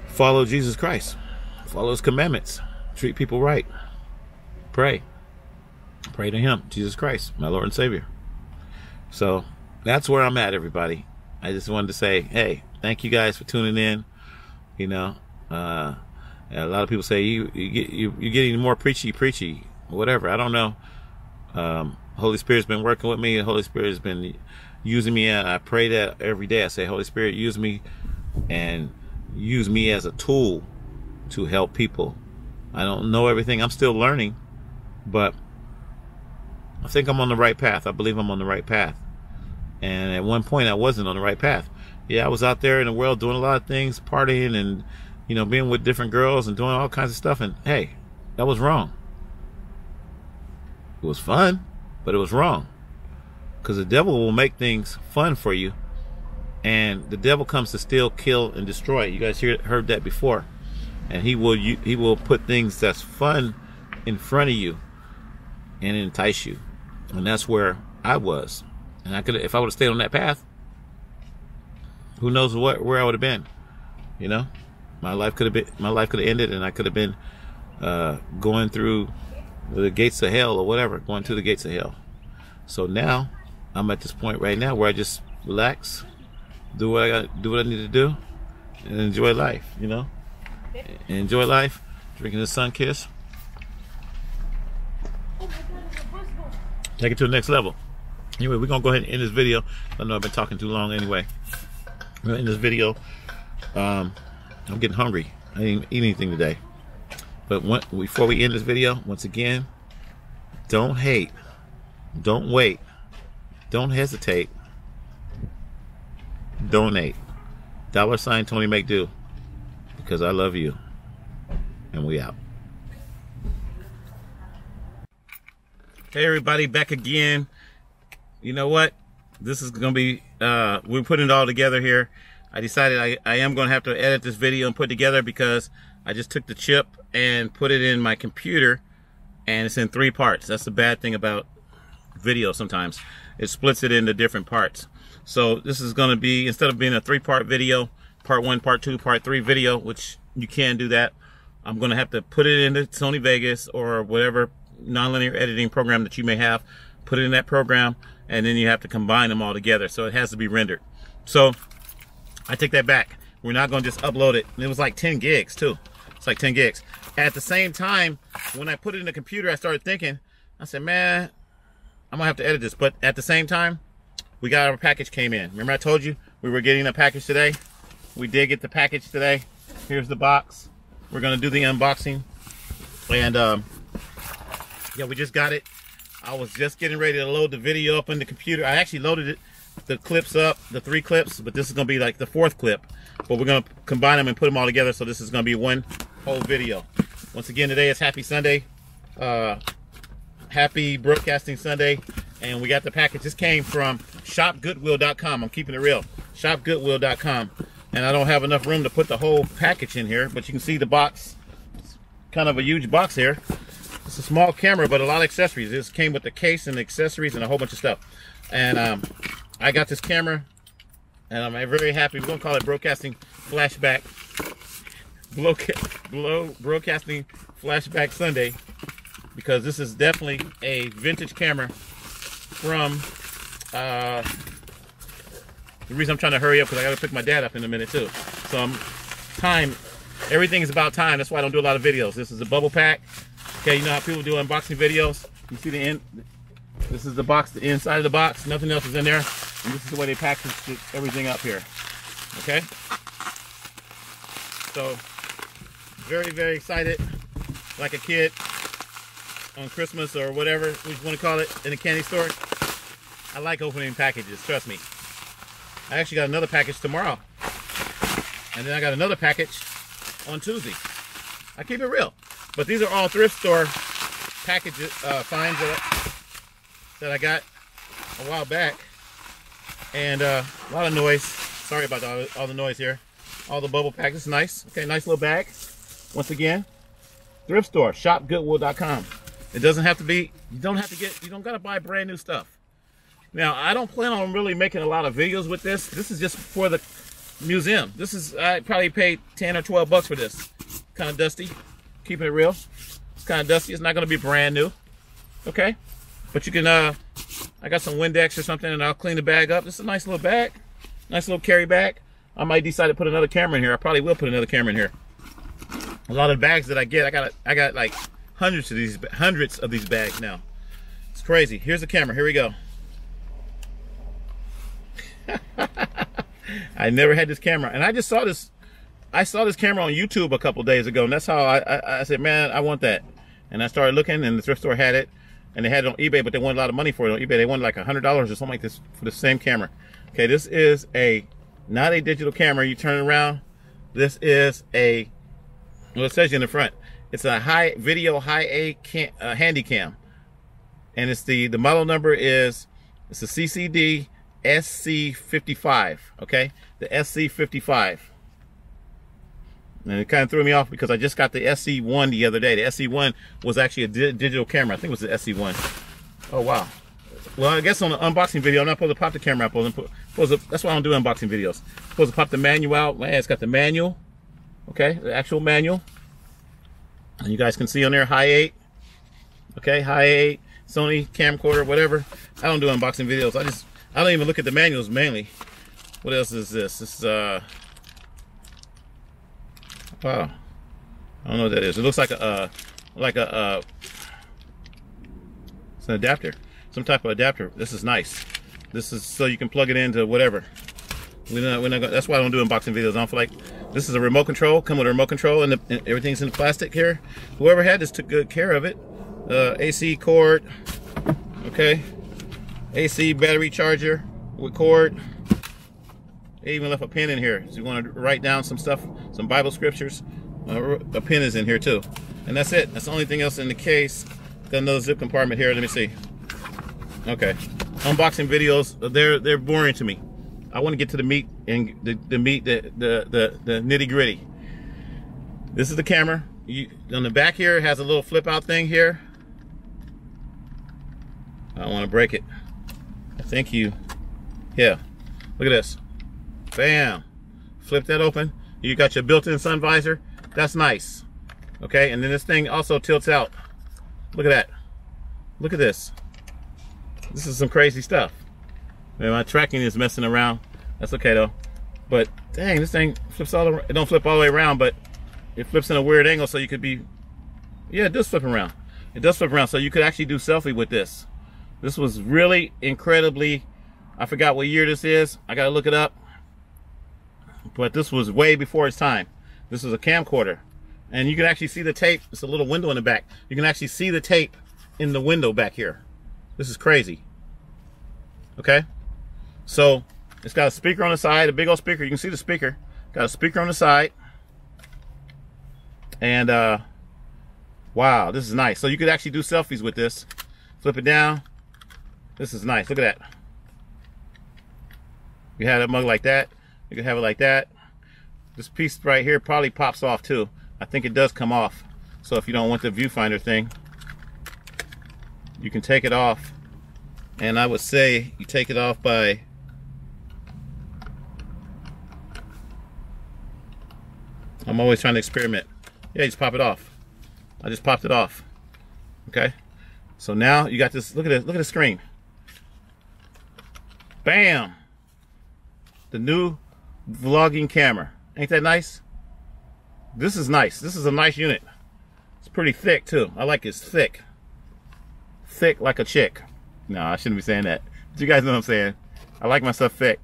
follow Jesus Christ. Follow his commandments. Treat people right. Pray. Pray to him, Jesus Christ, my Lord and Savior. So that's where I'm at, everybody. I just wanted to say, hey, thank you guys for tuning in. You know, a lot of people say you're getting more preachy, whatever. I don't know. Holy Spirit's been working with me. The Holy Spirit has been using me. And I pray that every day. I say, Holy Spirit, use me and use me as a tool to help people. I don't know everything. I'm still learning, but I think I'm on the right path. I believe I'm on the right path. And at one point I wasn't on the right path. Yeah, I was out there in the world doing a lot of things, partying and, you know, being with different girls and doing all kinds of stuff. And hey, that was wrong. It was fun, but it was wrong. Because the devil will make things fun for you. And the devil comes to steal, kill, and destroy. You guys heard that before. And he will put things that's fun in front of you and entice you. And that's where I was. And I could, if I would have stayed on that path, who knows where I would have been. You know, my life could have ended, and I could have been going through the gates of hell or whatever, going to the gates of hell. So now I'm at this point right now where I just relax, do what I need to do, and enjoy life. You know, enjoy life, drinking the sun kiss, take it to the next level. Anyway, we're gonna go ahead and end this video. I know I've been talking too long. Anyway, we're gonna end this video. I'm getting hungry. I didn't eat anything today. But before we end this video, once again, don't hate, don't wait, don't hesitate, donate. $sign Tony Mcdew, because I love you. And we out. Hey everybody, back again. You know what? This is gonna be we're putting it all together here. I decided I am gonna have to edit this video and put it together because I just took the chip and put it in my computer and it's in 3 parts. That's the bad thing about video sometimes. It splits it into different parts. So this is gonna be, instead of being a 3-part video, part 1, part 2, part 3 video, which you can do that, I'm gonna have to put it into Sony Vegas or whatever nonlinear editing program that you may have, put it in that program, and then you have to combine them all together. So it has to be rendered. So I take that back. We're not gonna just upload it. It was like 10 gigs too. It's like 10 gigs. At the same time, when I put it in the computer, I started thinking, I said, man, I'm gonna have to edit this. But at the same time, we got our package came in. Remember I told you we were getting a package today? We did get the package today. Here's the box. We're gonna do the unboxing. And yeah, we just got it. I was just getting ready to load the video up on the computer. I actually loaded it the clips up, the 3 clips, but this is going to be like the 4th clip. But we're going to combine them and put them all together, so this is going to be one whole video. Once again, today is Happy Sunday. Happy Broadcasting Sunday. And we got the package. This came from shopgoodwill.com. I'm keeping it real. Shopgoodwill.com. And I don't have enough room to put the whole package in here, but you can see the box. It's kind of a huge box here. It's a small camera, but a lot of accessories. This came with the case and accessories and a whole bunch of stuff. And I got this camera, and I'm very happy. We're going to call it Broadcasting Flashback. Broadcasting Flashback Sunday, because this is definitely a vintage camera from the reason I'm trying to hurry up, because I got to pick my dad up in a minute too. So everything is about time. That's why I don't do a lot of videos. This is a bubble pack. Okay, you know how people do unboxing videos? You see the end? This is the box, the inside of the box. Nothing else is in there. And this is the way they package everything up here. Okay? So, very, very excited. Like a kid on Christmas or whatever we want to call it in a candy store. I like opening packages, trust me. I actually got another package tomorrow. And then I got another package on Tuesday. I keep it real. But these are all thrift store packages, finds that I got a while back. And a lot of noise. Sorry about all the noise here. All the bubble packs. It's nice. Okay, nice little bag. Once again, thrift store, shopgoodwill.com. It doesn't have to be, you don't gotta buy brand new stuff. Now, I don't plan on really making a lot of videos with this. This is just for the museum. I probably paid 10 or 12 bucks for this. Kind of dusty. Keeping it real. It's kind of dusty. It's not going to be brand new. Okay? But you can, I got some Windex or something, and I'll clean the bag up. This is a nice little bag. Nice little carry bag. I might decide to put another camera in here. I probably will put another camera in here. A lot of bags that I get, I got like hundreds of these bags now. It's crazy. Here's the camera. Here we go. I never had this camera, and I just saw this. I saw this camera on YouTube a couple days ago, and that's how I said, man, I want that. And I started looking, and the thrift store had it, and they had it on eBay, but they wanted a lot of money for it on eBay. They wanted like $100 or something like this for the same camera. Okay, this is not a digital camera. You turn it around. This is well, it says you in the front. It's a high-A handy cam, and it's the model number is, it's a CCD SC55. Okay, the SC55. And it kind of threw me off because I just got the SC1 the other day. The SC1 was actually a digital camera. I think it was the SC1. Oh, wow. Well, I guess on the unboxing video, I'm not supposed to pop the camera out. That's why I don't do unboxing videos. I'm supposed to pop the manual out. Man, it's got the manual. Okay, the actual manual. And you guys can see on there, high 8. Okay, high 8, Sony camcorder, whatever. I don't do unboxing videos. I don't even look at the manuals mainly. What else is this? This is, wow, I don't know what that is. It looks like it's an adapter, some type of adapter. This is nice. This is so you can plug it into whatever. We're not gonna, that's why I don't do unboxing videos. I don't feel like, this is a remote control. Come with a remote control, and everything's in plastic here. Whoever had this took good care of it. AC cord, okay. AC battery charger with cord. They even left a pen in here, so you want to write down some stuff, some Bible scriptures. A pen is in here too, and that's it. That's the only thing else in the case. Got another zip compartment here. Let me see. Okay, unboxing videos, they're boring to me. I want to get to the meat and the nitty gritty. This is the camera. On the back here, it has a little flip out thing here. I don't want to break it. Thank you. Yeah, look at this. Bam. Flip that open. You got your built-in sun visor. That's nice. Okay, and then this thing also tilts out. Look at that. Look at this. This is some crazy stuff. Man, my tracking is messing around. That's okay though. But dang, this thing flips all around. It don't flip all the way around, but it flips in a weird angle, so you could be, yeah, it does flip around. It does flip around, so you could actually do selfie with this. This was really incredibly, I forgot what year this is. I gotta look it up. But this was way before its time. This was a camcorder. And you can actually see the tape. It's a little window in the back. You can actually see the tape in the window back here. This is crazy. Okay? So it's got a speaker on the side, a big old speaker. You can see the speaker. Got a speaker on the side. And wow, this is nice. So you could actually do selfies with this. Flip it down. This is nice. Look at that. You have a mug like that. You can have it like that. This piece right here probably pops off too. I think it does come off. So if you don't want the viewfinder thing, you can take it off. And I would say you take it off by I'm always trying to experiment. Yeah, just pop it off. I just popped it off. Okay. So now you got this. Look at it. Look at the screen. Bam. The new vlogging camera. Ain't that nice? This is nice. This is a nice unit. It's pretty thick too. I like it's thick. Thick like a chick. No, I shouldn't be saying that. But you guys know what I'm saying. I like myself thick.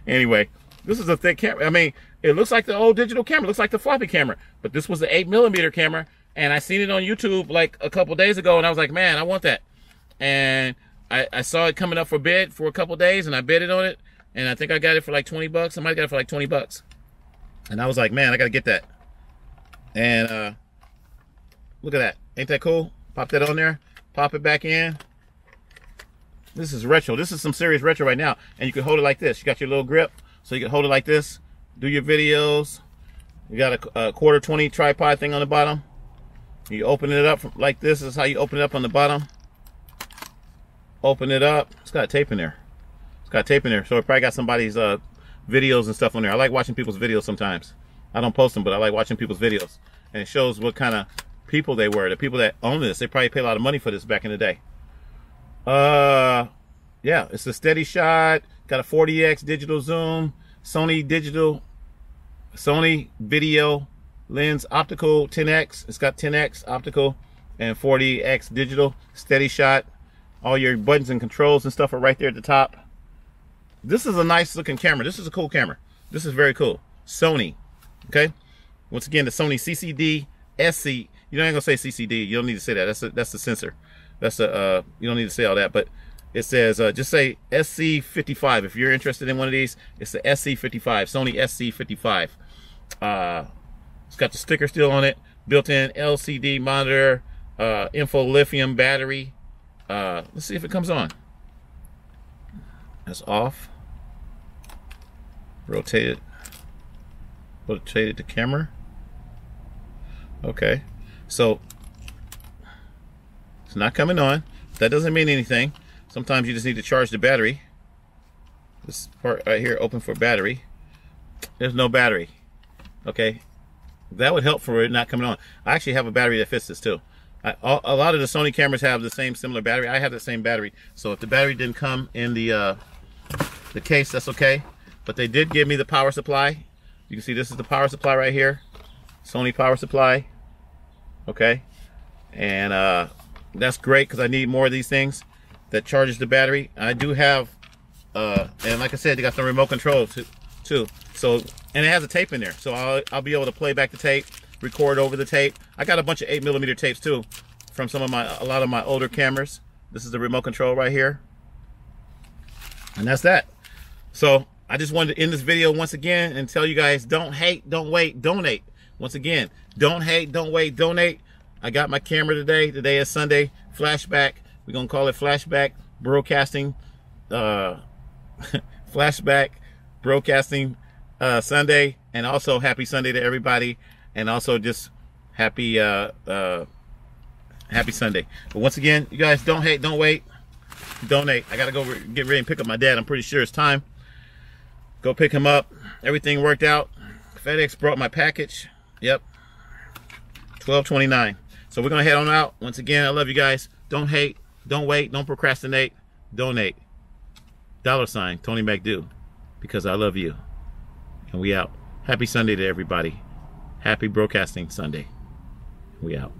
Anyway, this is a thick camera. I mean, it looks like the old digital camera. It looks like the floppy camera. But this was the 8mm camera. And I seen it on YouTube like a couple days ago. And I was like, man, I want that. And I saw it coming up for bid for a couple days. And I bidded on it. And I think I got it for like 20 bucks. I might have got it for like 20 bucks. And I was like, man, I got to get that. And look at that. Ain't that cool? Pop that on there. Pop it back in. This is retro. This is some serious retro right now. And you can hold it like this. You got your little grip. So you can hold it like this. Do your videos. You got a 1/4-20 tripod thing on the bottom. You open it up like this. This is how you open it up on the bottom. Open it up. It's got tape in there. It's got tape in there. So it probably got somebody's videos and stuff on there. I like watching people's videos sometimes. I don't post them, but I like watching people's videos. And it shows what kind of people they were. The people that own this, they probably pay a lot of money for this back in the day. Yeah, it's a steady shot. Got a 40x digital zoom. Sony video lens optical 10x. It's got 10x optical and 40x digital. Steady shot. All your buttons and controls and stuff are right there at the top. This is a nice looking camera. This is a cool camera. This is very cool. Sony. Okay. Once again, the Sony CCD SC. You don't ain't gonna say CCD. You don't need to say that. That's the sensor. That's a you don't need to say all that. But it says just say SC55 if you're interested in one of these. It's the SC55. Sony SC55. It's got the sticker still on it. Built-in LCD monitor. Info lithium battery. Let's see if it comes on. That's off. Rotate the camera. Okay, so it's not coming on. That doesn't mean anything. Sometimes you just need to charge the battery. This part right here, open for battery. There's no battery. Okay, that would help for it not coming on. I actually have a battery that fits this too. A lot of the Sony cameras have the same similar battery. I have the same battery. So if the battery didn't come in the case, that's okay. But they did give me the power supply. You can see this is the power supply right here. Sony power supply. Okay. And that's great because I need more of these things that charges the battery. I do have, and like I said, they got some remote controls too. So, and it has a tape in there. So I'll be able to play back the tape, record over the tape. I got a bunch of 8mm tapes too from a lot of my older cameras. This is the remote control right here. And that's that. So I just wanted to end this video once again and tell you guys, don't hate, don't wait, donate. Once again, don't hate, don't wait, donate. I got my camera today. Today is Sunday. Flashback. We're going to call it Flashback Broadcasting. Flashback Broadcasting Sunday. And also happy Sunday to everybody. And also just happy happy Sunday. But once again, you guys, don't hate, don't wait, donate. I got to go get ready and pick up my dad. I'm pretty sure it's time. Go pick him up. Everything worked out. FedEx brought my package. Yep. 12/29. So we're going to head on out. Once again, I love you guys. Don't hate. Don't wait. Don't procrastinate. Donate. $ Tony Mcdew. Because I love you. And we out. Happy Sunday to everybody. Happy Broadcasting Sunday. We out.